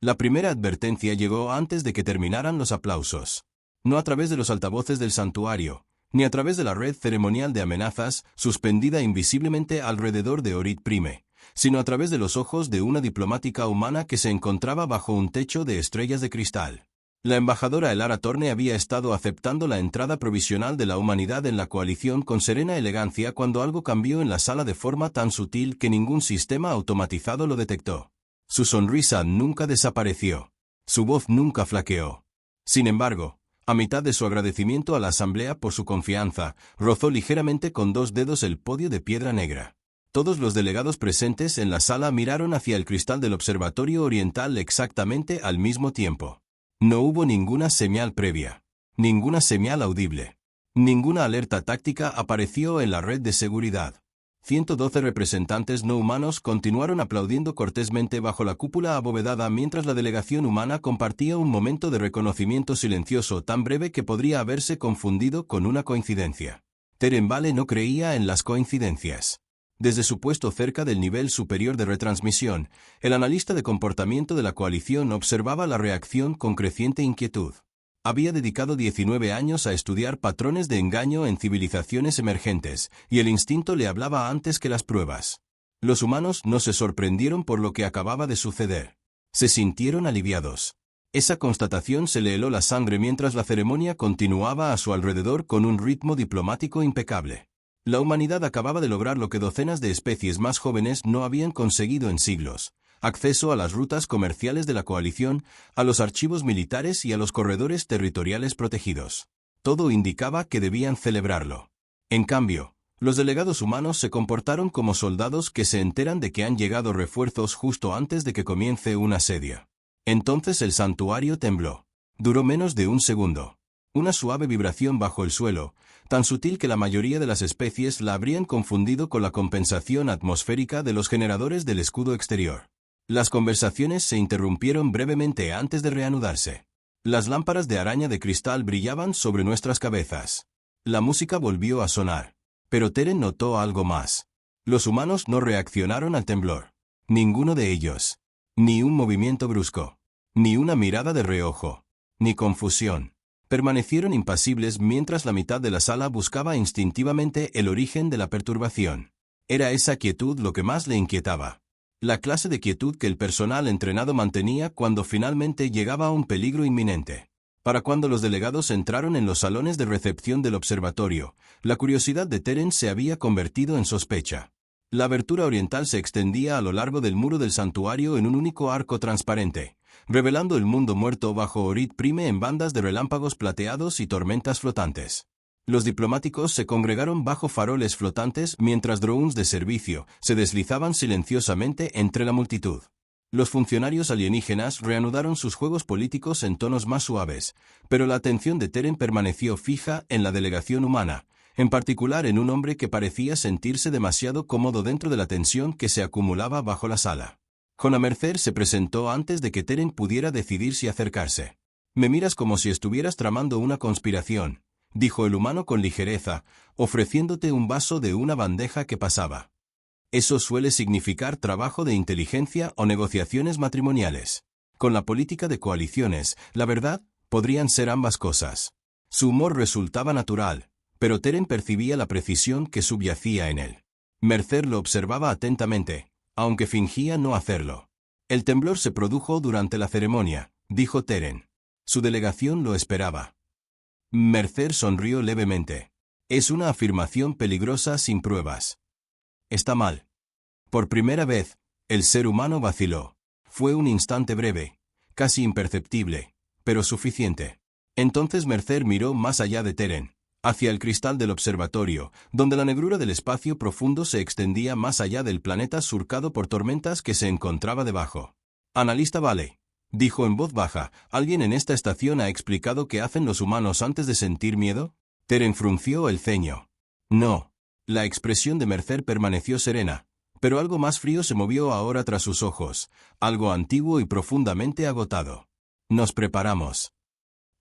La primera advertencia llegó antes de que terminaran los aplausos. No a través de los altavoces del santuario, ni a través de la red ceremonial de amenazas suspendida invisiblemente alrededor de Orit Prime, sino a través de los ojos de una diplomática humana que se encontraba bajo un techo de estrellas de cristal. La embajadora Elara Torne había estado aceptando la entrada provisional de la humanidad en la coalición con serena elegancia cuando algo cambió en la sala de forma tan sutil que ningún sistema automatizado lo detectó. Su sonrisa nunca desapareció. Su voz nunca flaqueó. Sin embargo, a mitad de su agradecimiento a la asamblea por su confianza, rozó ligeramente con dos dedos el podio de piedra negra. Todos los delegados presentes en la sala miraron hacia el cristal del observatorio oriental exactamente al mismo tiempo. No hubo ninguna señal previa, ninguna señal audible, ninguna alerta táctica apareció en la red de seguridad. 112 representantes no humanos continuaron aplaudiendo cortésmente bajo la cúpula abovedada mientras la delegación humana compartía un momento de reconocimiento silencioso tan breve que podría haberse confundido con una coincidencia. Teren Vale no creía en las coincidencias. Desde su puesto cerca del nivel superior de retransmisión, el analista de comportamiento de la coalición observaba la reacción con creciente inquietud. Había dedicado 19 años a estudiar patrones de engaño en civilizaciones emergentes, y el instinto le hablaba antes que las pruebas. Los humanos no se sorprendieron por lo que acababa de suceder. Se sintieron aliviados. Esa constatación se le heló la sangre mientras la ceremonia continuaba a su alrededor con un ritmo diplomático impecable. La humanidad acababa de lograr lo que docenas de especies más jóvenes no habían conseguido en siglos: acceso a las rutas comerciales de la coalición, a los archivos militares y a los corredores territoriales protegidos. Todo indicaba que debían celebrarlo. En cambio, los delegados humanos se comportaron como soldados que se enteran de que han llegado refuerzos justo antes de que comience un asedio. Entonces el santuario tembló. Duró menos de un segundo. Una suave vibración bajo el suelo, tan sutil que la mayoría de las especies la habrían confundido con la compensación atmosférica de los generadores del escudo exterior. Las conversaciones se interrumpieron brevemente antes de reanudarse. Las lámparas de araña de cristal brillaban sobre nuestras cabezas. La música volvió a sonar. Pero Teren notó algo más. Los humanos no reaccionaron al temblor. Ninguno de ellos. Ni un movimiento brusco. Ni una mirada de reojo. Ni confusión. Permanecieron impasibles mientras la mitad de la sala buscaba instintivamente el origen de la perturbación. Era esa quietud lo que más le inquietaba. La clase de quietud que el personal entrenado mantenía cuando finalmente llegaba un peligro inminente. Para cuando los delegados entraron en los salones de recepción del observatorio, la curiosidad de Teren se había convertido en sospecha. La abertura oriental se extendía a lo largo del muro del santuario en un único arco transparente, revelando el mundo muerto bajo Orit Prime en bandas de relámpagos plateados y tormentas flotantes. Los diplomáticos se congregaron bajo faroles flotantes mientras drones de servicio se deslizaban silenciosamente entre la multitud. Los funcionarios alienígenas reanudaron sus juegos políticos en tonos más suaves, pero la atención de Teren permaneció fija en la delegación humana, en particular en un hombre que parecía sentirse demasiado cómodo dentro de la tensión que se acumulaba bajo la sala. Jona Mercer se presentó antes de que Teren pudiera decidir si acercarse. «Me miras como si estuvieras tramando una conspiración», dijo el humano con ligereza, ofreciéndote un vaso de una bandeja que pasaba. Eso suele significar trabajo de inteligencia o negociaciones matrimoniales. Con la política de coaliciones, la verdad, podrían ser ambas cosas. Su humor resultaba natural, pero Teren percibía la precisión que subyacía en él. Mercer lo observaba atentamente, aunque fingía no hacerlo. «El temblor se produjo durante la ceremonia», dijo Teren. Su delegación lo esperaba. Mercer sonrió levemente. «Es una afirmación peligrosa sin pruebas. Está mal». Por primera vez, el ser humano vaciló. Fue un instante breve, casi imperceptible, pero suficiente. Entonces Mercer miró más allá de Teren, hacia el cristal del observatorio, donde la negrura del espacio profundo se extendía más allá del planeta surcado por tormentas que se encontraba debajo. «Analista Vale», dijo en voz baja, «¿alguien en esta estación ha explicado qué hacen los humanos antes de sentir miedo?» Teren frunció el ceño. «No». La expresión de Mercer permaneció serena, pero algo más frío se movió ahora tras sus ojos, algo antiguo y profundamente agotado. «Nos preparamos».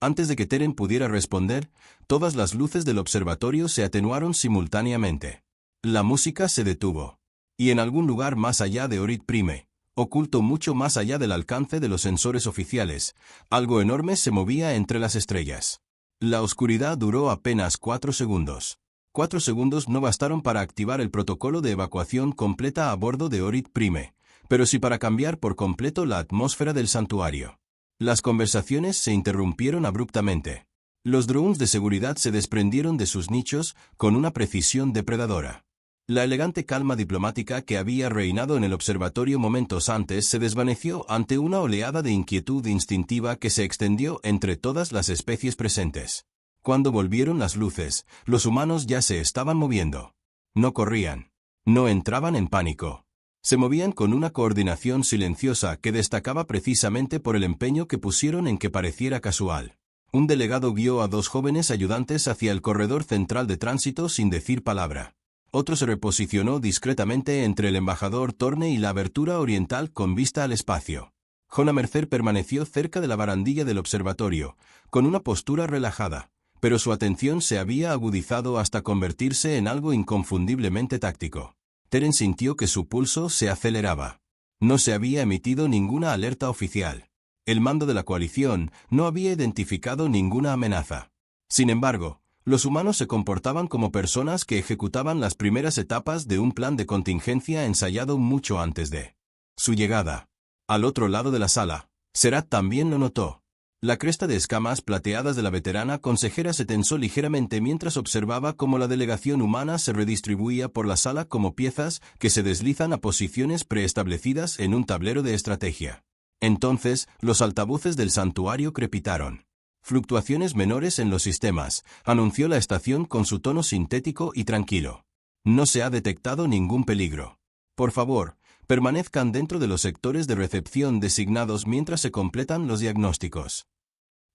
Antes de que Teren pudiera responder, todas las luces del observatorio se atenuaron simultáneamente. La música se detuvo. Y en algún lugar más allá de Orit Prime, oculto mucho más allá del alcance de los sensores oficiales. Algo enorme se movía entre las estrellas. La oscuridad duró apenas 4 segundos. 4 segundos no bastaron para activar el protocolo de evacuación completa a bordo de Orit Prime, pero sí para cambiar por completo la atmósfera del santuario. Las conversaciones se interrumpieron abruptamente. Los drones de seguridad se desprendieron de sus nichos con una precisión depredadora. La elegante calma diplomática que había reinado en el observatorio momentos antes se desvaneció ante una oleada de inquietud instintiva que se extendió entre todas las especies presentes. Cuando volvieron las luces, los humanos ya se estaban moviendo. No corrían. No entraban en pánico. Se movían con una coordinación silenciosa que destacaba precisamente por el empeño que pusieron en que pareciera casual. Un delegado guió a 2 jóvenes ayudantes hacia el corredor central de tránsito sin decir palabra. Otro se reposicionó discretamente entre el embajador Torne y la abertura oriental con vista al espacio. Jona Mercer permaneció cerca de la barandilla del observatorio, con una postura relajada, pero su atención se había agudizado hasta convertirse en algo inconfundiblemente táctico. Teren sintió que su pulso se aceleraba. No se había emitido ninguna alerta oficial. El mando de la coalición no había identificado ninguna amenaza. Sin embargo, los humanos se comportaban como personas que ejecutaban las primeras etapas de un plan de contingencia ensayado mucho antes de su llegada. Al otro lado de la sala, Serat también lo notó. La cresta de escamas plateadas de la veterana consejera se tensó ligeramente mientras observaba cómo la delegación humana se redistribuía por la sala como piezas que se deslizan a posiciones preestablecidas en un tablero de estrategia. Entonces, los altavoces del santuario crepitaron. Fluctuaciones menores en los sistemas, anunció la estación con su tono sintético y tranquilo. No se ha detectado ningún peligro. Por favor, permanezcan dentro de los sectores de recepción designados mientras se completan los diagnósticos.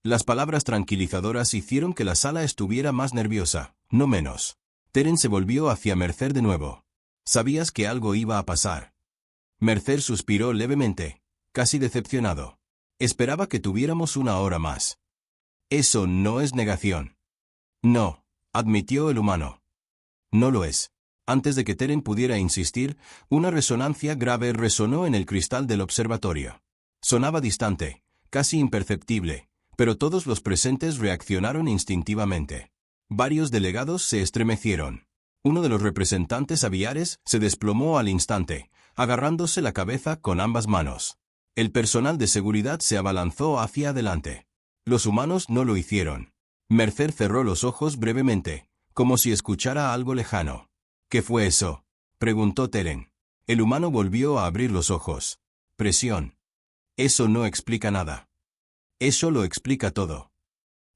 Las palabras tranquilizadoras hicieron que la sala estuviera más nerviosa, no menos. Teren se volvió hacia Mercer de nuevo. Sabías que algo iba a pasar. Mercer suspiró levemente, casi decepcionado. Esperaba que tuviéramos una hora más. Eso no es negación. No, admitió el humano. No lo es. Antes de que Teren pudiera insistir, una resonancia grave resonó en el cristal del observatorio. Sonaba distante, casi imperceptible, pero todos los presentes reaccionaron instintivamente. Varios delegados se estremecieron. Uno de los representantes aviares se desplomó al instante, agarrándose la cabeza con ambas manos. El personal de seguridad se abalanzó hacia adelante. Los humanos no lo hicieron. Mercer cerró los ojos brevemente, como si escuchara algo lejano. ¿Qué fue eso?, preguntó Teren. El humano volvió a abrir los ojos. Presión. Eso no explica nada. Eso lo explica todo.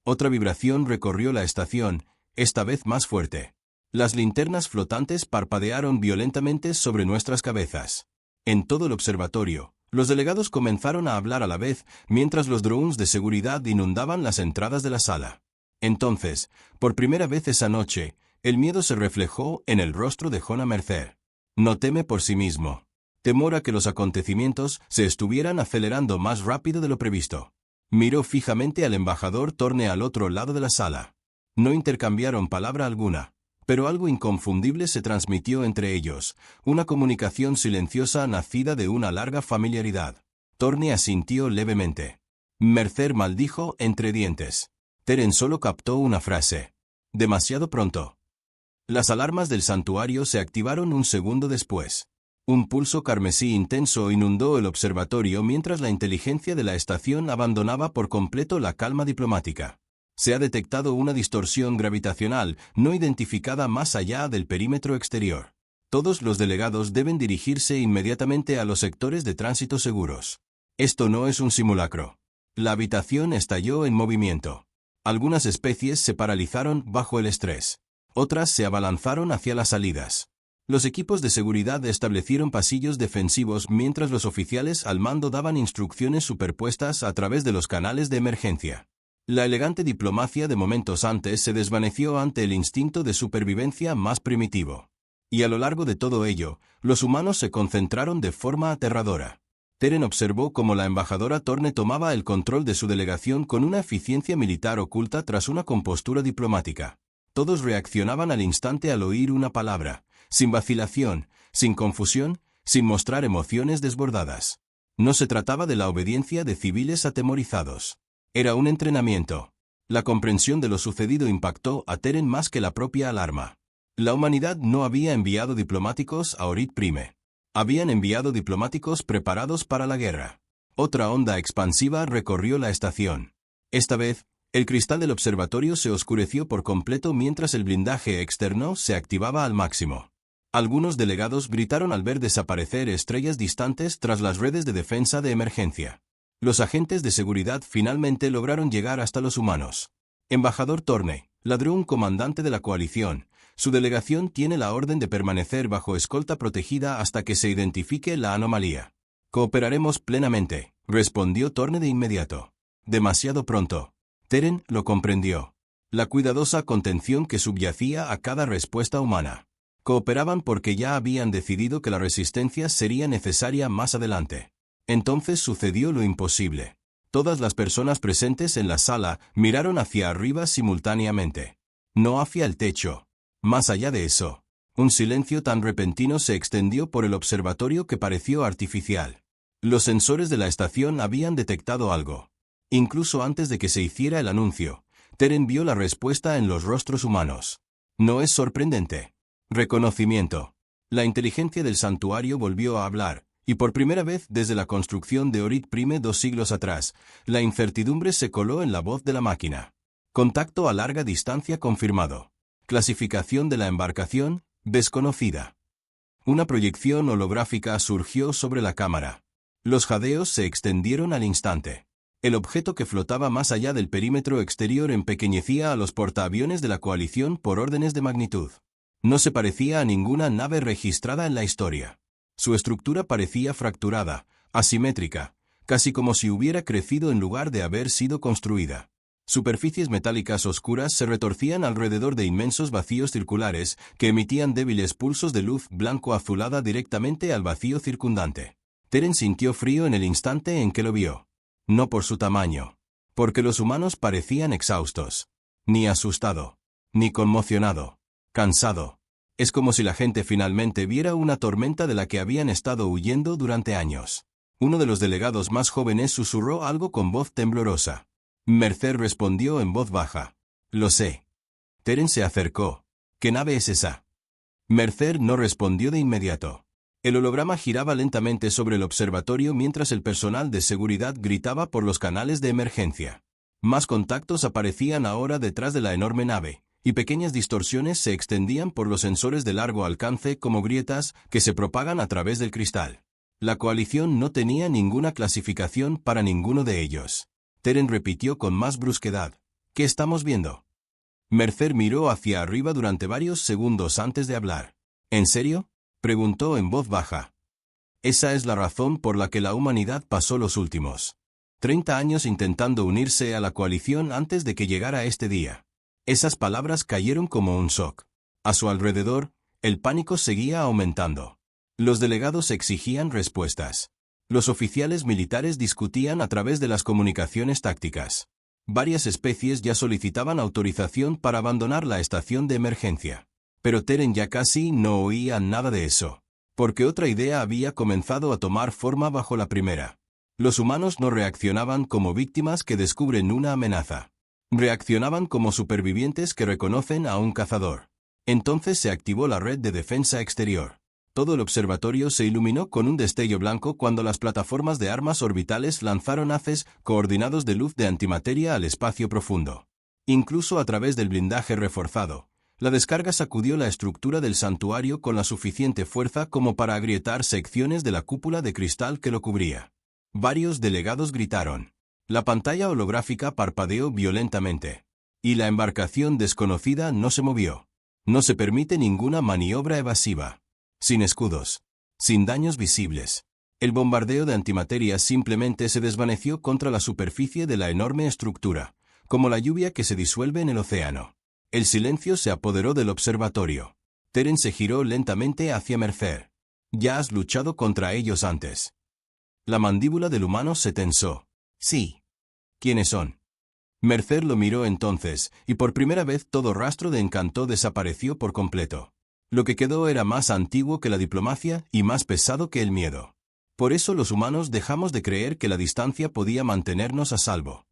Otra vibración recorrió la estación, esta vez más fuerte. Las linternas flotantes parpadearon violentamente sobre nuestras cabezas. En todo el observatorio, los delegados comenzaron a hablar a la vez, mientras los drones de seguridad inundaban las entradas de la sala. Entonces, por primera vez esa noche, el miedo se reflejó en el rostro de Jona Mercer. No teme por sí mismo. Temor a que los acontecimientos se estuvieran acelerando más rápido de lo previsto. Miró fijamente al embajador Torne al otro lado de la sala. No intercambiaron palabra alguna, pero algo inconfundible se transmitió entre ellos, una comunicación silenciosa nacida de una larga familiaridad. Torne asintió levemente. Mercer maldijo entre dientes. Teren solo captó una frase. Demasiado pronto. Las alarmas del santuario se activaron un segundo después. Un pulso carmesí intenso inundó el observatorio mientras la inteligencia de la estación abandonaba por completo la calma diplomática. Se ha detectado una distorsión gravitacional no identificada más allá del perímetro exterior. Todos los delegados deben dirigirse inmediatamente a los sectores de tránsito seguros. Esto no es un simulacro. La habitación estalló en movimiento. Algunas especies se paralizaron bajo el estrés. Otras se abalanzaron hacia las salidas. Los equipos de seguridad establecieron pasillos defensivos mientras los oficiales al mando daban instrucciones superpuestas a través de los canales de emergencia. La elegante diplomacia de momentos antes se desvaneció ante el instinto de supervivencia más primitivo. Y a lo largo de todo ello, los humanos se concentraron de forma aterradora. Teren observó cómo la embajadora Torne tomaba el control de su delegación con una eficiencia militar oculta tras una compostura diplomática. Todos reaccionaban al instante al oír una palabra, sin vacilación, sin confusión, sin mostrar emociones desbordadas. No se trataba de la obediencia de civiles atemorizados. Era un entrenamiento. La comprensión de lo sucedido impactó a Teren más que la propia alarma. La humanidad no había enviado diplomáticos a Orit Prime. Habían enviado diplomáticos preparados para la guerra. Otra onda expansiva recorrió la estación. Esta vez, el cristal del observatorio se oscureció por completo mientras el blindaje externo se activaba al máximo. Algunos delegados gritaron al ver desaparecer estrellas distantes tras las redes de defensa de emergencia. Los agentes de seguridad finalmente lograron llegar hasta los humanos. Embajador Torne, Ladrón, comandante de la coalición, su delegación tiene la orden de permanecer bajo escolta protegida hasta que se identifique la anomalía. Cooperaremos plenamente, respondió Torne de inmediato. Demasiado pronto. Teren lo comprendió. La cuidadosa contención que subyacía a cada respuesta humana. Cooperaban porque ya habían decidido que la resistencia sería necesaria más adelante. Entonces sucedió lo imposible. Todas las personas presentes en la sala miraron hacia arriba simultáneamente. No hacia el techo. Más allá de eso, un silencio tan repentino se extendió por el observatorio que pareció artificial. Los sensores de la estación habían detectado algo. Incluso antes de que se hiciera el anuncio, Teren vio la respuesta en los rostros humanos. No es sorprendente. Reconocimiento. La inteligencia del santuario volvió a hablar, y por primera vez desde la construcción de Orit Prime 2 siglos atrás, la incertidumbre se coló en la voz de la máquina. Contacto a larga distancia confirmado. Clasificación de la embarcación, desconocida. Una proyección holográfica surgió sobre la cámara. Los jadeos se extendieron al instante. El objeto que flotaba más allá del perímetro exterior empequeñecía a los portaaviones de la coalición por órdenes de magnitud. No se parecía a ninguna nave registrada en la historia. Su estructura parecía fracturada, asimétrica, casi como si hubiera crecido en lugar de haber sido construida. Superficies metálicas oscuras se retorcían alrededor de inmensos vacíos circulares que emitían débiles pulsos de luz blanco-azulada directamente al vacío circundante. Teren sintió frío en el instante en que lo vio. No por su tamaño. Porque los humanos parecían exhaustos. Ni asustado. Ni conmocionado. Cansado. Es como si la gente finalmente viera una tormenta de la que habían estado huyendo durante años. Uno de los delegados más jóvenes susurró algo con voz temblorosa. Mercer respondió en voz baja. Lo sé. Teren se acercó. ¿Qué nave es esa? Mercer no respondió de inmediato. El holograma giraba lentamente sobre el observatorio mientras el personal de seguridad gritaba por los canales de emergencia. Más contactos aparecían ahora detrás de la enorme nave, y pequeñas distorsiones se extendían por los sensores de largo alcance como grietas que se propagan a través del cristal. La coalición no tenía ninguna clasificación para ninguno de ellos. Teren repitió con más brusquedad. ¿Qué estamos viendo? Mercer miró hacia arriba durante varios segundos antes de hablar. ¿En serio? Preguntó en voz baja. Esa es la razón por la que la humanidad pasó los últimos 30 años intentando unirse a la coalición antes de que llegara este día. Esas palabras cayeron como un shock. A su alrededor, el pánico seguía aumentando. Los delegados exigían respuestas. Los oficiales militares discutían a través de las comunicaciones tácticas. Varias especies ya solicitaban autorización para abandonar la estación de emergencia. Pero Teren ya casi no oía nada de eso. Porque otra idea había comenzado a tomar forma bajo la primera. Los humanos no reaccionaban como víctimas que descubren una amenaza. Reaccionaban como supervivientes que reconocen a un cazador. Entonces se activó la red de defensa exterior. Todo el observatorio se iluminó con un destello blanco cuando las plataformas de armas orbitales lanzaron haces coordinados de luz de antimateria al espacio profundo. Incluso a través del blindaje reforzado, la descarga sacudió la estructura del santuario con la suficiente fuerza como para agrietar secciones de la cúpula de cristal que lo cubría. Varios delegados gritaron. La pantalla holográfica parpadeó violentamente. Y la embarcación desconocida no se movió. No se permite ninguna maniobra evasiva. Sin escudos. Sin daños visibles. El bombardeo de antimateria simplemente se desvaneció contra la superficie de la enorme estructura, como la lluvia que se disuelve en el océano. El silencio se apoderó del observatorio. Teren se giró lentamente hacia Mercer. Ya has luchado contra ellos antes. La mandíbula del humano se tensó. Sí. ¿Quiénes son? Mercer lo miró entonces, y por primera vez todo rastro de encanto desapareció por completo. Lo que quedó era más antiguo que la diplomacia y más pesado que el miedo. Por eso los humanos dejamos de creer que la distancia podía mantenernos a salvo.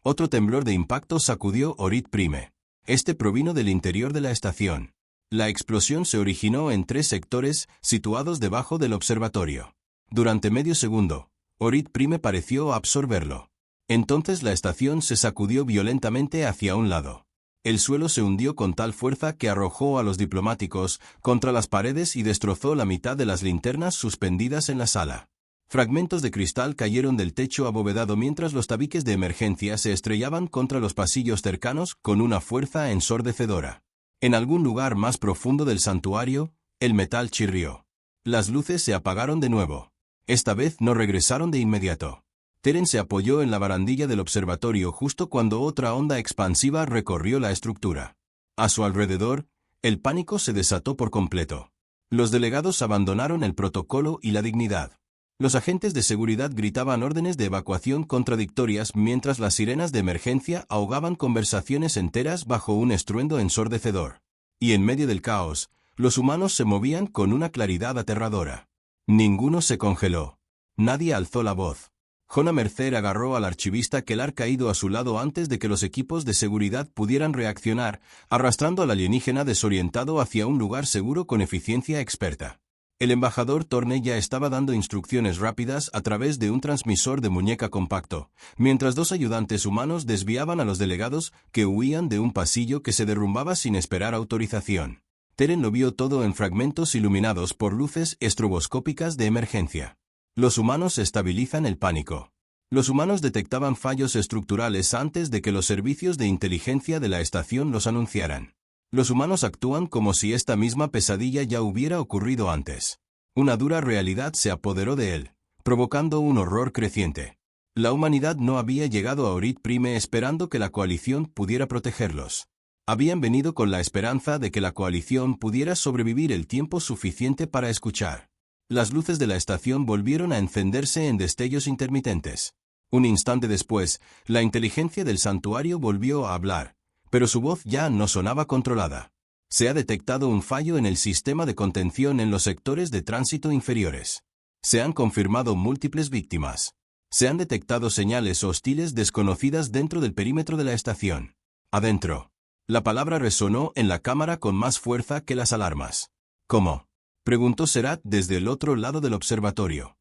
Otro temblor de impacto sacudió Orit Prime. Este provino del interior de la estación. La explosión se originó en 3 sectores situados debajo del observatorio. Durante medio segundo, Orit Prime pareció absorberlo. Entonces la estación se sacudió violentamente hacia un lado. El suelo se hundió con tal fuerza que arrojó a los diplomáticos contra las paredes y destrozó la mitad de las linternas suspendidas en la sala. Fragmentos de cristal cayeron del techo abovedado mientras los tabiques de emergencia se estrellaban contra los pasillos cercanos con una fuerza ensordecedora. En algún lugar más profundo del santuario, el metal chirrió. Las luces se apagaron de nuevo. Esta vez no regresaron de inmediato. Teren se apoyó en la barandilla del observatorio justo cuando otra onda expansiva recorrió la estructura. A su alrededor, el pánico se desató por completo. Los delegados abandonaron el protocolo y la dignidad. Los agentes de seguridad gritaban órdenes de evacuación contradictorias mientras las sirenas de emergencia ahogaban conversaciones enteras bajo un estruendo ensordecedor. Y en medio del caos, los humanos se movían con una claridad aterradora. Ninguno se congeló. Nadie alzó la voz. Jona Mercer agarró al archivista que le ha caído a su lado antes de que los equipos de seguridad pudieran reaccionar, arrastrando al alienígena desorientado hacia un lugar seguro con eficiencia experta. El embajador Torne ya estaba dando instrucciones rápidas a través de un transmisor de muñeca compacto, mientras 2 ayudantes humanos desviaban a los delegados que huían de un pasillo que se derrumbaba sin esperar autorización. Teren lo vio todo en fragmentos iluminados por luces estroboscópicas de emergencia. Los humanos estabilizan el pánico. Los humanos detectaban fallos estructurales antes de que los servicios de inteligencia de la estación los anunciaran. Los humanos actúan como si esta misma pesadilla ya hubiera ocurrido antes. Una dura realidad se apoderó de él, provocando un horror creciente. La humanidad no había llegado a Orit Prime esperando que la coalición pudiera protegerlos. Habían venido con la esperanza de que la coalición pudiera sobrevivir el tiempo suficiente para escuchar. Las luces de la estación volvieron a encenderse en destellos intermitentes. Un instante después, la inteligencia del santuario volvió a hablar, pero su voz ya no sonaba controlada. Se ha detectado un fallo en el sistema de contención en los sectores de tránsito inferiores. Se han confirmado múltiples víctimas. Se han detectado señales hostiles desconocidas dentro del perímetro de la estación. Adentro. La palabra resonó en la cámara con más fuerza que las alarmas. ¿Cómo?, preguntó Serat desde el otro lado del observatorio.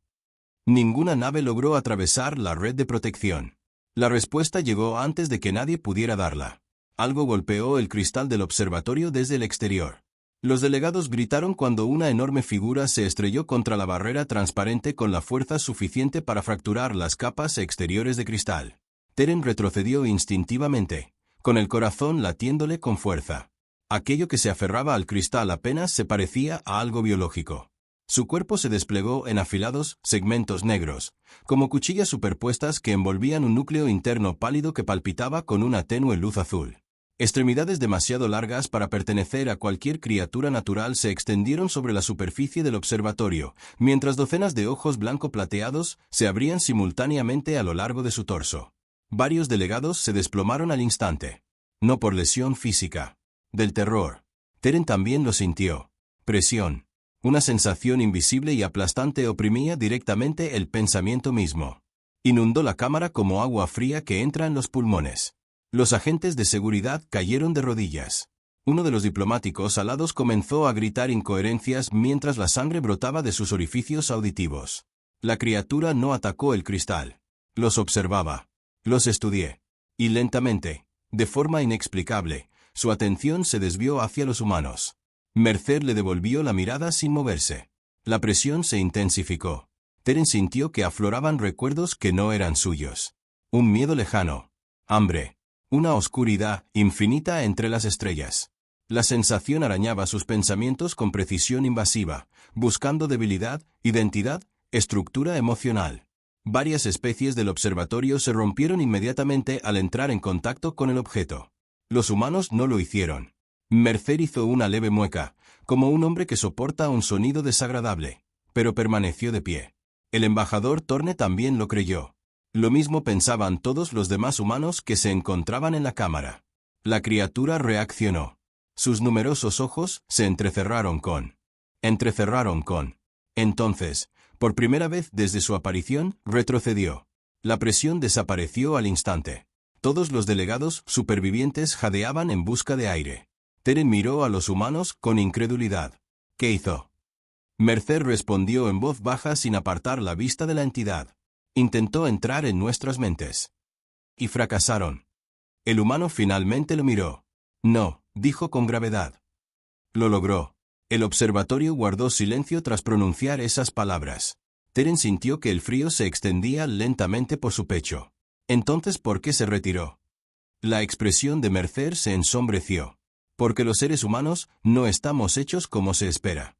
Ninguna nave logró atravesar la red de protección. La respuesta llegó antes de que nadie pudiera darla. Algo golpeó el cristal del observatorio desde el exterior. Los delegados gritaron cuando una enorme figura se estrelló contra la barrera transparente con la fuerza suficiente para fracturar las capas exteriores de cristal. Teren retrocedió instintivamente, con el corazón latiéndole con fuerza. Aquello que se aferraba al cristal apenas se parecía a algo biológico. Su cuerpo se desplegó en afilados segmentos negros, como cuchillas superpuestas que envolvían un núcleo interno pálido que palpitaba con una tenue luz azul. Extremidades demasiado largas para pertenecer a cualquier criatura natural se extendieron sobre la superficie del observatorio, mientras docenas de ojos blanco plateados se abrían simultáneamente a lo largo de su torso. Varios delegados se desplomaron al instante. No por lesión física. Del terror. Teren también lo sintió. Presión. Una sensación invisible y aplastante oprimía directamente el pensamiento mismo. Inundó la cámara como agua fría que entra en los pulmones. Los agentes de seguridad cayeron de rodillas. Uno de los diplomáticos alados comenzó a gritar incoherencias mientras la sangre brotaba de sus orificios auditivos. La criatura no atacó el cristal. Los observaba. Los estudié. Y lentamente, de forma inexplicable, su atención se desvió hacia los humanos. Mercer le devolvió la mirada sin moverse. La presión se intensificó. Teren sintió que afloraban recuerdos que no eran suyos. Un miedo lejano. Hambre. Una oscuridad infinita entre las estrellas. La sensación arañaba sus pensamientos con precisión invasiva, buscando debilidad, identidad, estructura emocional. Varias especies del observatorio se rompieron inmediatamente al entrar en contacto con el objeto. Los humanos no lo hicieron. Mercer hizo una leve mueca, como un hombre que soporta un sonido desagradable, pero permaneció de pie. El embajador Torne también lo creyó. Lo mismo pensaban todos los demás humanos que se encontraban en la cámara. La criatura reaccionó. Sus numerosos ojos se entrecerraron con. Entonces, por primera vez desde su aparición, retrocedió. La presión desapareció al instante. Todos los delegados supervivientes jadeaban en busca de aire. Teren miró a los humanos con incredulidad. ¿Qué hizo? Mercer respondió en voz baja sin apartar la vista de la entidad. Intentó entrar en nuestras mentes. Y fracasaron. El humano finalmente lo miró. No, dijo con gravedad. Lo logró. El observatorio guardó silencio tras pronunciar esas palabras. Teren sintió que el frío se extendía lentamente por su pecho. Entonces, ¿por qué se retiró? La expresión de Mercer se ensombreció. Porque los seres humanos no estamos hechos como se espera.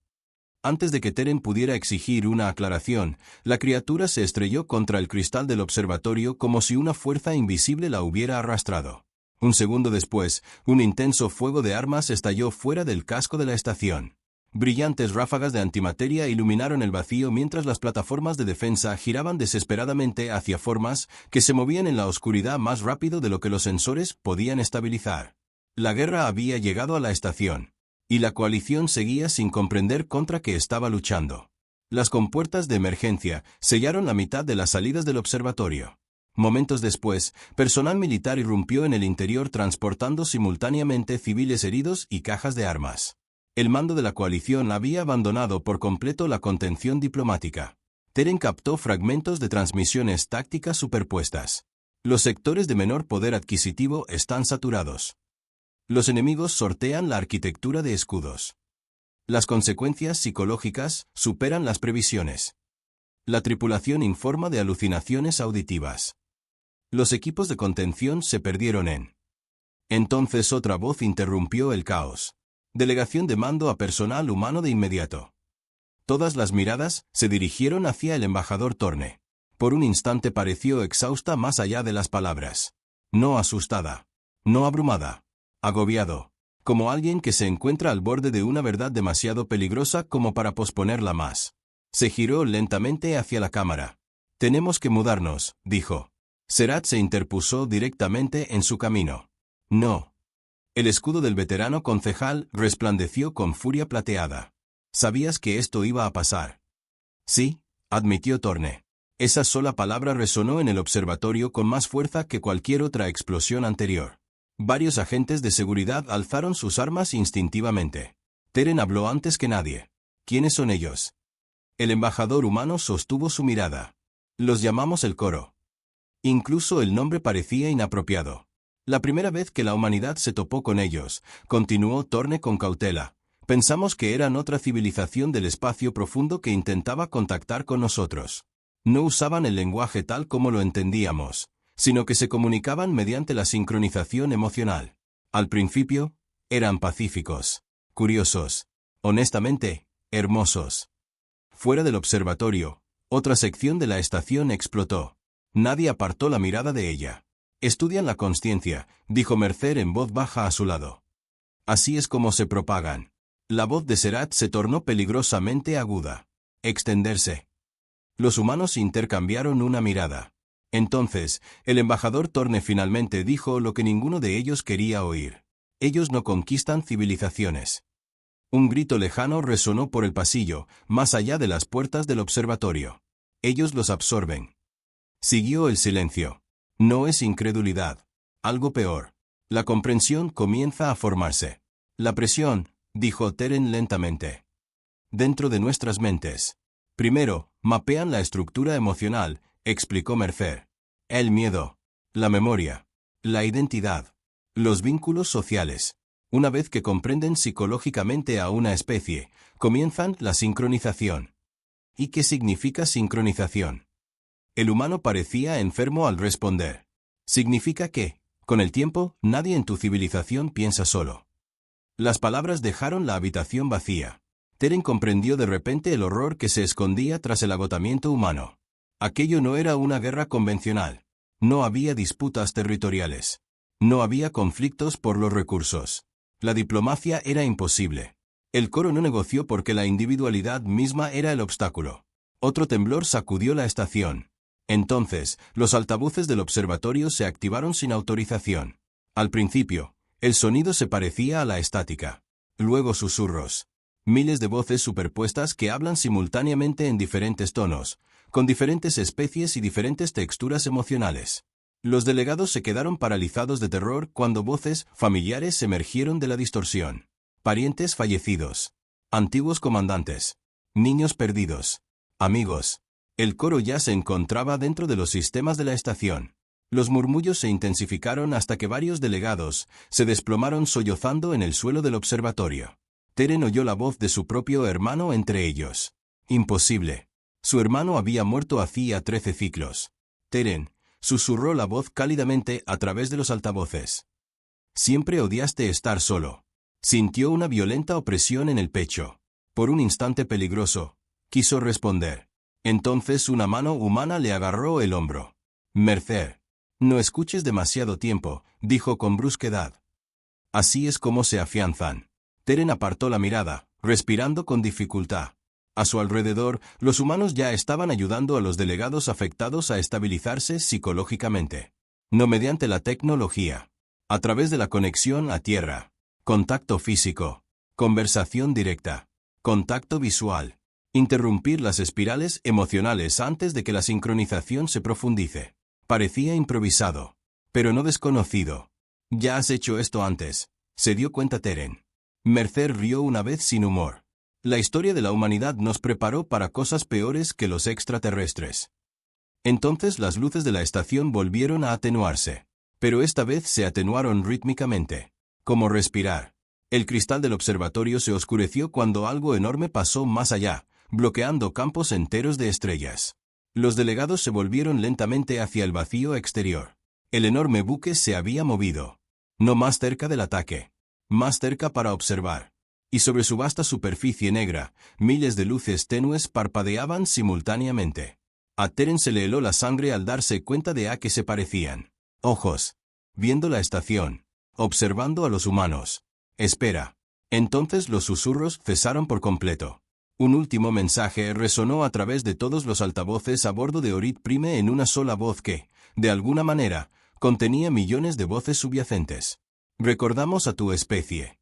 Antes de que Teren pudiera exigir una aclaración, la criatura se estrelló contra el cristal del observatorio como si una fuerza invisible la hubiera arrastrado. Un segundo después, un intenso fuego de armas estalló fuera del casco de la estación. Brillantes ráfagas de antimateria iluminaron el vacío mientras las plataformas de defensa giraban desesperadamente hacia formas que se movían en la oscuridad más rápido de lo que los sensores podían estabilizar. La guerra había llegado a la estación. Y la coalición seguía sin comprender contra qué estaba luchando. Las compuertas de emergencia sellaron la mitad de las salidas del observatorio. Momentos después, personal militar irrumpió en el interior transportando simultáneamente civiles heridos y cajas de armas. El mando de la coalición había abandonado por completo la contención diplomática. Teren captó fragmentos de transmisiones tácticas superpuestas. Los sectores de menor poder adquisitivo están saturados. Los enemigos sortean la arquitectura de escudos. Las consecuencias psicológicas superan las previsiones. La tripulación informa de alucinaciones auditivas. Los equipos de contención se perdieron en. Entonces otra voz interrumpió el caos. Delegación de mando a personal humano de inmediato. Todas las miradas se dirigieron hacia el embajador Torne. Por un instante pareció exhausta más allá de las palabras. No asustada. No abrumada. Agobiado, como alguien que se encuentra al borde de una verdad demasiado peligrosa como para posponerla más. Se giró lentamente hacia la cámara. Tenemos que mudarnos, dijo. Serat se interpuso directamente en su camino. No. El escudo del veterano concejal resplandeció con furia plateada. ¿Sabías que esto iba a pasar? Sí, admitió Torne. Esa sola palabra resonó en el observatorio con más fuerza que cualquier otra explosión anterior. Varios agentes de seguridad alzaron sus armas instintivamente. Teren habló antes que nadie. ¿Quiénes son ellos? El embajador humano sostuvo su mirada. Los llamamos el Coro. Incluso el nombre parecía inapropiado. La primera vez que la humanidad se topó con ellos, continuó Torne con cautela, pensamos que eran otra civilización del espacio profundo que intentaba contactar con nosotros. No usaban el lenguaje tal como lo entendíamos, sino que se comunicaban mediante la sincronización emocional. Al principio, eran pacíficos, curiosos, honestamente, hermosos. Fuera del observatorio, otra sección de la estación explotó. Nadie apartó la mirada de ella. Estudian la consciencia, dijo Mercer en voz baja a su lado. Así es como se propagan. La voz de Serat se tornó peligrosamente aguda. Extenderse. Los humanos intercambiaron una mirada. Entonces, el embajador Torne finalmente dijo lo que ninguno de ellos quería oír. Ellos no conquistan civilizaciones. Un grito lejano resonó por el pasillo, más allá de las puertas del observatorio. Ellos los absorben. Siguió el silencio. No es incredulidad. Algo peor. La comprensión comienza a formarse. La presión, dijo Teren lentamente. Dentro de nuestras mentes. Primero, mapean la estructura emocional, explicó Mercer. El miedo, la memoria, la identidad, los vínculos sociales. Una vez que comprenden psicológicamente a una especie, comienzan la sincronización. ¿Y qué significa sincronización? El humano parecía enfermo al responder. Significa que, con el tiempo, nadie en tu civilización piensa solo. Las palabras dejaron la habitación vacía. Teren comprendió de repente el horror que se escondía tras el agotamiento humano. Aquello no era una guerra convencional. No había disputas territoriales. No había conflictos por los recursos. La diplomacia era imposible. El Coro no negoció porque la individualidad misma era el obstáculo. Otro temblor sacudió la estación. Entonces, los altavoces del observatorio se activaron sin autorización. Al principio, El sonido se parecía a la estática. Luego susurros. Miles de voces superpuestas que hablan simultáneamente en diferentes tonos, con diferentes especies y diferentes texturas emocionales. Los delegados se quedaron paralizados de terror cuando voces familiares emergieron de la distorsión. Parientes fallecidos. Antiguos comandantes. Niños perdidos. Amigos. El coro ya se encontraba dentro de los sistemas de la estación. Los murmullos se intensificaron hasta que varios delegados se desplomaron sollozando en el suelo del observatorio. Teren oyó la voz de su propio hermano entre ellos. Imposible. Su hermano había muerto hacía 13 ciclos. Teren, susurró la voz cálidamente a través de los altavoces. Siempre odiaste estar solo. Sintió una violenta opresión en el pecho. Por un instante peligroso, quiso responder. Entonces una mano humana le agarró el hombro. Mercer. No escuches demasiado tiempo, dijo con brusquedad. Así es como se afianzan. Teren apartó la mirada, respirando con dificultad. A su alrededor, los humanos ya estaban ayudando a los delegados afectados a estabilizarse psicológicamente. No mediante la tecnología. A través de la conexión a tierra. Contacto físico. Conversación directa. Contacto visual. Interrumpir las espirales emocionales antes de que la sincronización se profundice. Parecía improvisado, pero no desconocido. Ya has hecho esto antes, se dio cuenta Teren. Mercer rió una vez sin humor. La historia de la humanidad nos preparó para cosas peores que los extraterrestres. Entonces las luces de la estación volvieron a atenuarse, pero esta vez se atenuaron rítmicamente, como respirar. El cristal del observatorio se oscureció cuando algo enorme pasó más allá, bloqueando campos enteros de estrellas. Los delegados se volvieron lentamente hacia el vacío exterior. El enorme buque se había movido. No más cerca del ataque. Más cerca para observar. Y sobre su vasta superficie negra, miles de luces tenues parpadeaban simultáneamente. A Teren se le heló la sangre al darse cuenta de a qué se parecían. Ojos. Viendo la estación. Observando a los humanos. Espera. Entonces los susurros cesaron por completo. Un último mensaje resonó a través de todos los altavoces a bordo de Orit Prime en una sola voz que, de alguna manera, contenía millones de voces subyacentes. Recordamos a tu especie.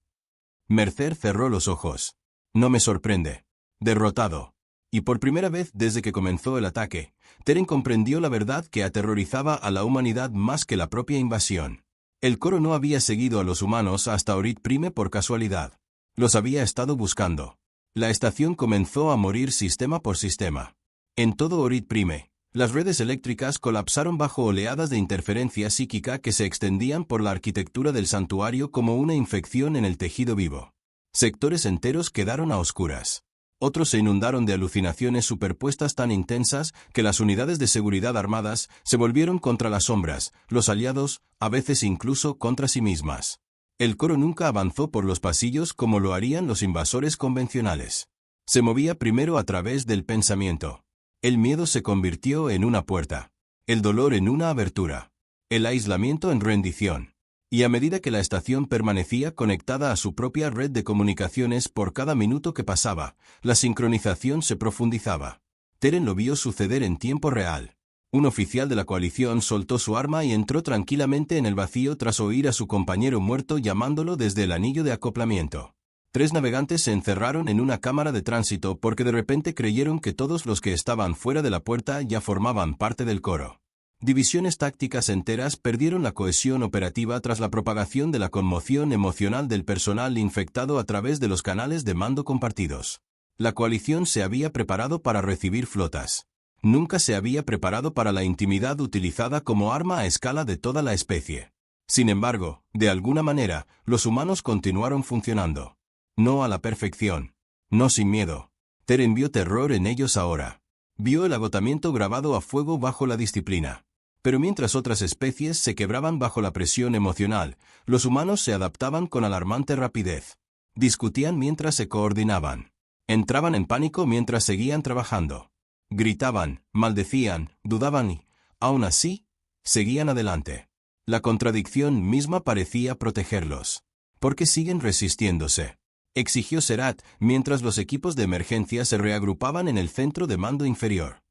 Mercer cerró los ojos. No me sorprende. Derrotado. Y por primera vez desde que comenzó el ataque, Teren comprendió la verdad que aterrorizaba a la humanidad más que la propia invasión. El coro no había seguido a los humanos hasta Orit Prime por casualidad. Los había estado buscando. La estación comenzó a morir sistema por sistema. En todo Orit Prime, las redes eléctricas colapsaron bajo oleadas de interferencia psíquica que se extendían por la arquitectura del santuario como una infección en el tejido vivo. Sectores enteros quedaron a oscuras. Otros se inundaron de alucinaciones superpuestas tan intensas que las unidades de seguridad armadas se volvieron contra las sombras, los aliados, a veces incluso contra sí mismas. El coro nunca avanzó por los pasillos como lo harían los invasores convencionales. Se movía primero a través del pensamiento. El miedo se convirtió en una puerta. El dolor en una abertura. El aislamiento en rendición. Y a medida que la estación permanecía conectada a su propia red de comunicaciones por cada minuto que pasaba, la sincronización se profundizaba. Teren lo vio suceder en tiempo real. Un oficial de la coalición soltó su arma y entró tranquilamente en el vacío tras oír a su compañero muerto llamándolo desde el anillo de acoplamiento. 3 navegantes se encerraron en una cámara de tránsito porque de repente creyeron que todos los que estaban fuera de la puerta ya formaban parte del coro. Divisiones tácticas enteras perdieron la cohesión operativa tras la propagación de la conmoción emocional del personal infectado a través de los canales de mando compartidos. La coalición se había preparado para recibir flotas. Nunca se había preparado para la intimidad utilizada como arma a escala de toda la especie. Sin embargo, de alguna manera, los humanos continuaron funcionando. No a la perfección. No sin miedo. Teren vio terror en ellos ahora. Vio el agotamiento grabado a fuego bajo la disciplina. Pero mientras otras especies se quebraban bajo la presión emocional, los humanos se adaptaban con alarmante rapidez. Discutían mientras se coordinaban. Entraban en pánico mientras seguían trabajando. Gritaban, maldecían, dudaban y, aún así, seguían adelante. La contradicción misma parecía protegerlos. ¿Por qué siguen resistiéndose?, exigió Serat, mientras los equipos de emergencia se reagrupaban en el centro de mando inferior.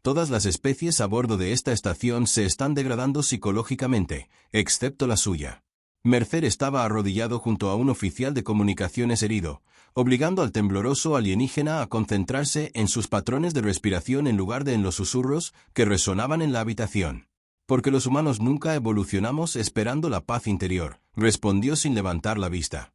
Todas las especies a bordo de esta estación se están degradando psicológicamente, excepto la suya. Mercer estaba arrodillado junto a un oficial de comunicaciones herido, obligando al tembloroso alienígena a concentrarse en sus patrones de respiración en lugar de en los susurros que resonaban en la habitación. Porque los humanos nunca evolucionamos esperando la paz interior, respondió sin levantar la vista.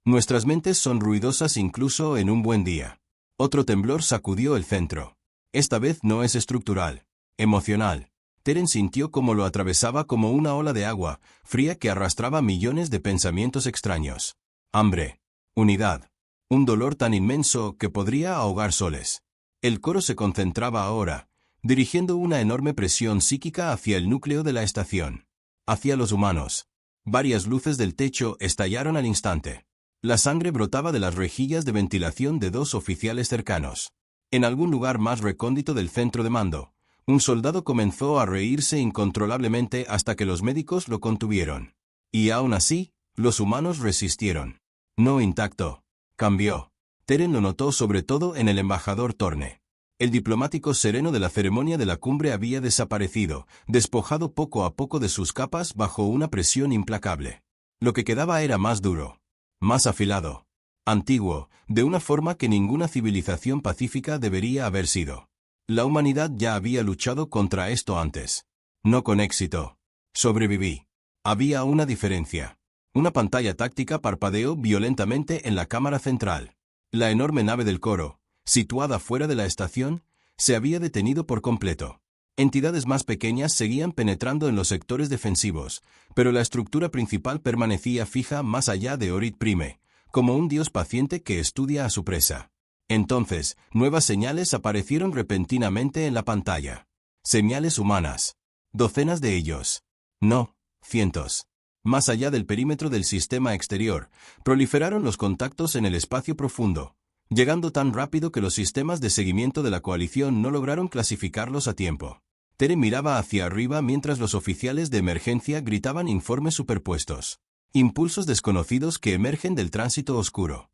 Nuestras mentes son ruidosas incluso en un buen día. Otro temblor sacudió el centro. Esta vez no es estructural, emocional. Teren sintió cómo lo atravesaba como una ola de agua, fría que arrastraba millones de pensamientos extraños. Hambre. Unidad. Un dolor tan inmenso que podría ahogar soles. El coro se concentraba ahora, dirigiendo una enorme presión psíquica hacia el núcleo de la estación. Hacia los humanos. Varias luces del techo estallaron al instante. La sangre brotaba de las rejillas de ventilación de dos oficiales cercanos. En algún lugar más recóndito del centro de mando, un soldado comenzó a reírse incontrolablemente hasta que los médicos lo contuvieron. Y aún así, los humanos resistieron. No intacto. Cambió. Teren lo notó sobre todo en el embajador Torne. El diplomático sereno de la ceremonia de la cumbre había desaparecido, despojado poco a poco de sus capas bajo una presión implacable. Lo que quedaba era más duro, más afilado, antiguo, de una forma que ninguna civilización pacífica debería haber sido. La humanidad ya había luchado contra esto antes. No con éxito. Sobreviví. Había una diferencia. Una pantalla táctica parpadeó violentamente en la cámara central. La enorme nave del coro, situada fuera de la estación, se había detenido por completo. Entidades más pequeñas seguían penetrando en los sectores defensivos, pero la estructura principal permanecía fija más allá de Orit Prime, como un dios paciente que estudia a su presa. Entonces, nuevas señales aparecieron repentinamente en la pantalla. Señales humanas. Docenas de ellos. No, cientos. Más allá del perímetro del sistema exterior, proliferaron los contactos en el espacio profundo, llegando tan rápido que los sistemas de seguimiento de la coalición no lograron clasificarlos a tiempo. Tere miraba hacia arriba mientras los oficiales de emergencia gritaban informes superpuestos. Impulsos desconocidos que emergen del tránsito oscuro.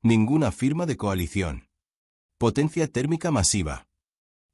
Ninguna firma de coalición. Potencia térmica masiva.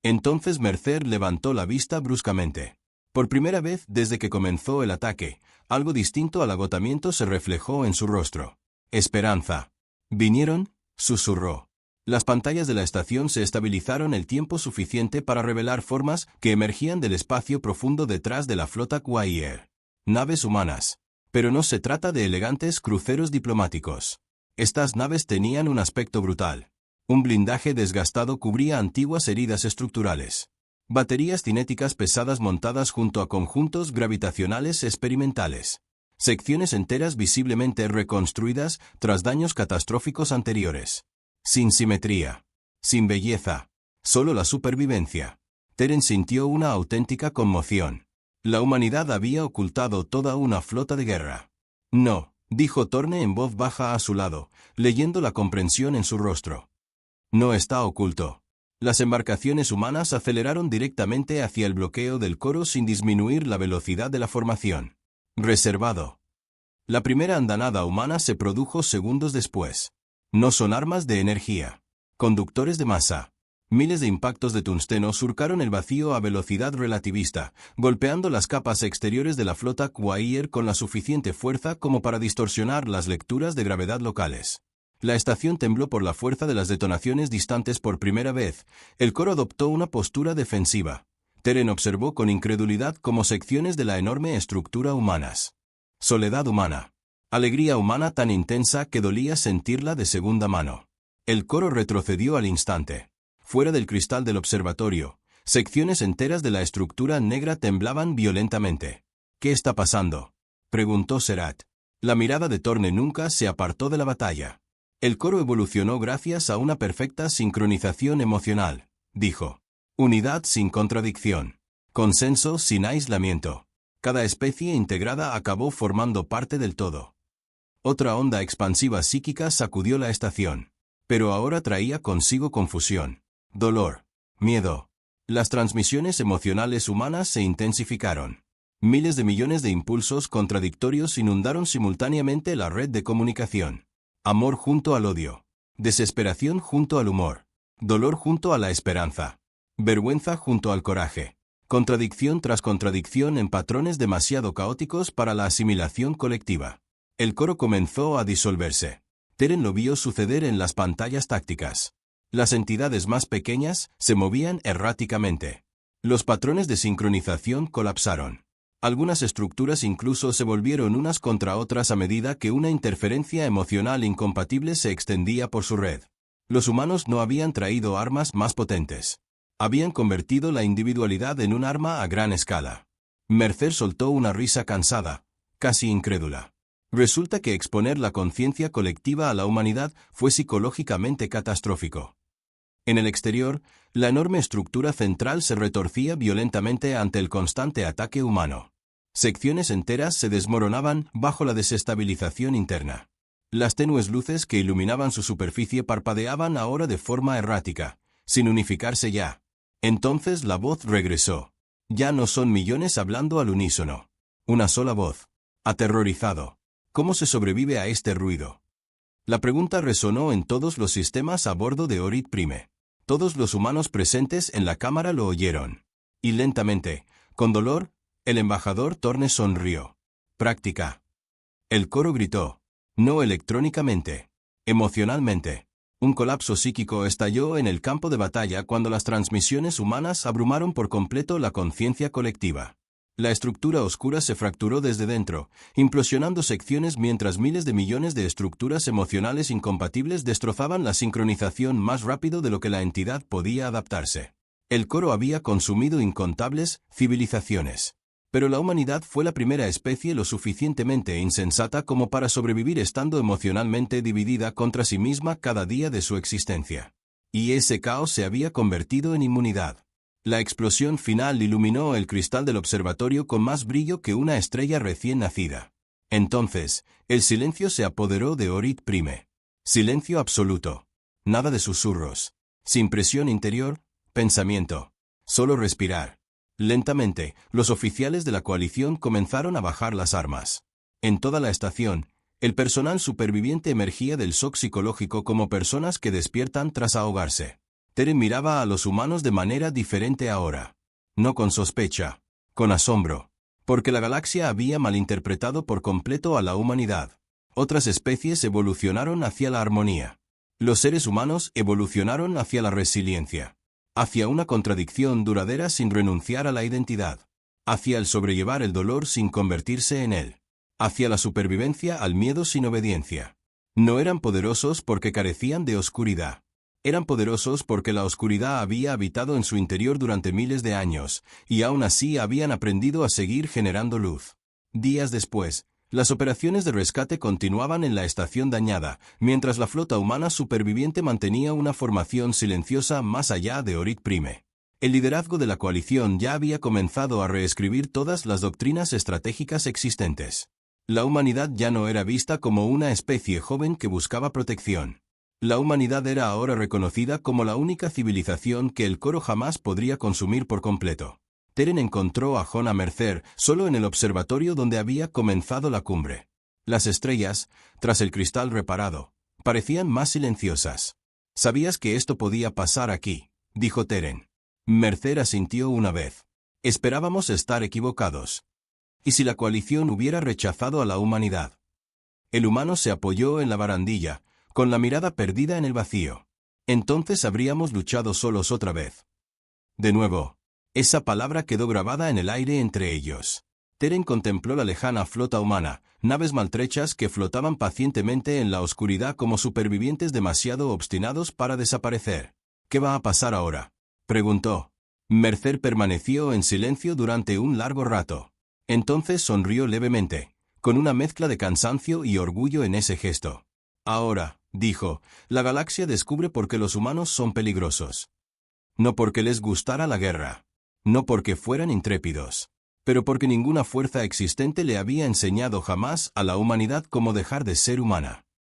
Entonces Mercer levantó la vista bruscamente. Por primera vez desde que comenzó el ataque, algo distinto al agotamiento se reflejó en su rostro. Esperanza. ¿Vinieron? Susurró. Las pantallas de la estación se estabilizaron el tiempo suficiente para revelar formas que emergían del espacio profundo detrás de la flota Quair. Naves humanas. Pero no se trata de elegantes cruceros diplomáticos. Estas naves tenían un aspecto brutal. Un blindaje desgastado cubría antiguas heridas estructurales. Baterías cinéticas pesadas montadas junto a conjuntos gravitacionales experimentales. Secciones enteras visiblemente reconstruidas tras daños catastróficos anteriores. Sin simetría. Sin belleza. Solo la supervivencia. Teren sintió una auténtica conmoción. La humanidad había ocultado toda una flota de guerra. No, dijo Torne en voz baja a su lado, leyendo la comprensión en su rostro. No está oculto. Las embarcaciones humanas aceleraron directamente hacia el bloqueo del coro sin disminuir la velocidad de la formación. Reservado. La primera andanada humana se produjo segundos después. No son armas de energía. Conductores de masa. Miles de impactos de tungsteno surcaron el vacío a velocidad relativista, golpeando las capas exteriores de la flota Quair con la suficiente fuerza como para distorsionar las lecturas de gravedad locales. La estación tembló por la fuerza de las detonaciones distantes por primera vez. El coro adoptó una postura defensiva. Teren observó con incredulidad cómo secciones de la enorme estructura humanas. Soledad humana. Alegría humana tan intensa que dolía sentirla de segunda mano. El coro retrocedió al instante. Fuera del cristal del observatorio, secciones enteras de la estructura negra temblaban violentamente. ¿Qué está pasando?, preguntó Serat. La mirada de Torne nunca se apartó de la batalla. El coro evolucionó gracias a una perfecta sincronización emocional, dijo. Unidad sin contradicción. Consenso sin aislamiento. Cada especie integrada acabó formando parte del todo. Otra onda expansiva psíquica sacudió la estación. Pero ahora traía consigo confusión, dolor, miedo. Las transmisiones emocionales humanas se intensificaron. Miles de millones de impulsos contradictorios inundaron simultáneamente la red de comunicación. Amor junto al odio. Desesperación junto al humor. Dolor junto a la esperanza. Vergüenza junto al coraje. contradicción tras contradicción en patrones demasiado caóticos para la asimilación colectiva. El coro comenzó a disolverse. Teren lo vio suceder en las pantallas tácticas. Las entidades más pequeñas se movían erráticamente. Los patrones de sincronización colapsaron. Algunas estructuras incluso se volvieron unas contra otras a medida que una interferencia emocional incompatible se extendía por su red. Los humanos no habían traído armas más potentes. Habían convertido la individualidad en un arma a gran escala. Mercer soltó una risa cansada, casi incrédula. Resulta que exponer la conciencia colectiva a la humanidad fue psicológicamente catastrófico. En el exterior, la enorme estructura central se retorcía violentamente ante el constante ataque humano. Secciones enteras se desmoronaban bajo la desestabilización interna. Las tenues luces que iluminaban su superficie parpadeaban ahora de forma errática, sin unificarse ya. Entonces la voz regresó. Ya no son millones hablando al unísono. Una sola voz. Aterrorizado. ¿Cómo se sobrevive a este ruido? La pregunta resonó en todos los sistemas a bordo de Orit Prime. Todos los humanos presentes en la cámara lo oyeron. Y lentamente, con dolor, el embajador Torne sonrió. Práctica. El coro gritó. No electrónicamente. Emocionalmente. Un colapso psíquico estalló en el campo de batalla cuando las transmisiones humanas abrumaron por completo la conciencia colectiva. La estructura oscura se fracturó desde dentro, implosionando secciones mientras miles de millones de estructuras emocionales incompatibles destrozaban la sincronización más rápido de lo que la entidad podía adaptarse. El coro había consumido incontables civilizaciones. Pero la humanidad fue la primera especie lo suficientemente insensata como para sobrevivir estando emocionalmente dividida contra sí misma cada día de su existencia. Y ese caos se había convertido en inmunidad. La explosión final iluminó el cristal del observatorio con más brillo que una estrella recién nacida. Entonces, el silencio se apoderó de Orit Prime. Silencio absoluto. Nada de susurros. Sin presión interior, pensamiento. Solo respirar. Lentamente, los oficiales de la coalición comenzaron a bajar las armas. En toda la estación, el personal superviviente emergía del shock psicológico como personas que despiertan tras ahogarse. Teren miraba a los humanos de manera diferente ahora. No con sospecha, con asombro. Porque la galaxia había malinterpretado por completo a la humanidad. Otras especies evolucionaron hacia la armonía. Los seres humanos evolucionaron hacia la resiliencia. Hacia una contradicción duradera sin renunciar a la identidad. Hacia el sobrellevar el dolor sin convertirse en él. Hacia la supervivencia al miedo sin obediencia. No eran poderosos porque carecían de oscuridad. Eran poderosos porque la oscuridad había habitado en su interior durante miles de años, y aún así habían aprendido a seguir generando luz. Días después, las operaciones de rescate continuaban en la estación dañada, mientras la flota humana superviviente mantenía una formación silenciosa más allá de Orit Prime. El liderazgo de la coalición ya había comenzado a reescribir todas las doctrinas estratégicas existentes. La humanidad ya no era vista como una especie joven que buscaba protección. La humanidad era ahora reconocida como la única civilización que el coro jamás podría consumir por completo. Teren encontró a Jona Mercer solo en el observatorio donde había comenzado la cumbre. Las estrellas, tras el cristal reparado, parecían más silenciosas. «¿Sabías que esto podía pasar aquí?», dijo Teren. Mercer asintió una vez. «Esperábamos estar equivocados. ¿Y si la coalición hubiera rechazado a la humanidad?». El humano se apoyó en la barandilla, con la mirada perdida en el vacío. «Entonces habríamos luchado solos otra vez». De nuevo. Esa palabra quedó grabada en el aire entre ellos. Teren contempló la lejana flota humana, naves maltrechas que flotaban pacientemente en la oscuridad como supervivientes demasiado obstinados para desaparecer. «¿Qué va a pasar ahora?», preguntó. Mercer permaneció en silencio durante un largo rato. Entonces sonrió levemente, con una mezcla de cansancio y orgullo en ese gesto. «Ahora», dijo, «la galaxia descubre por qué los humanos son peligrosos. No porque les gustara la guerra. No porque fueran intrépidos, pero porque ninguna fuerza existente le había enseñado jamás a la humanidad cómo dejar de ser humana.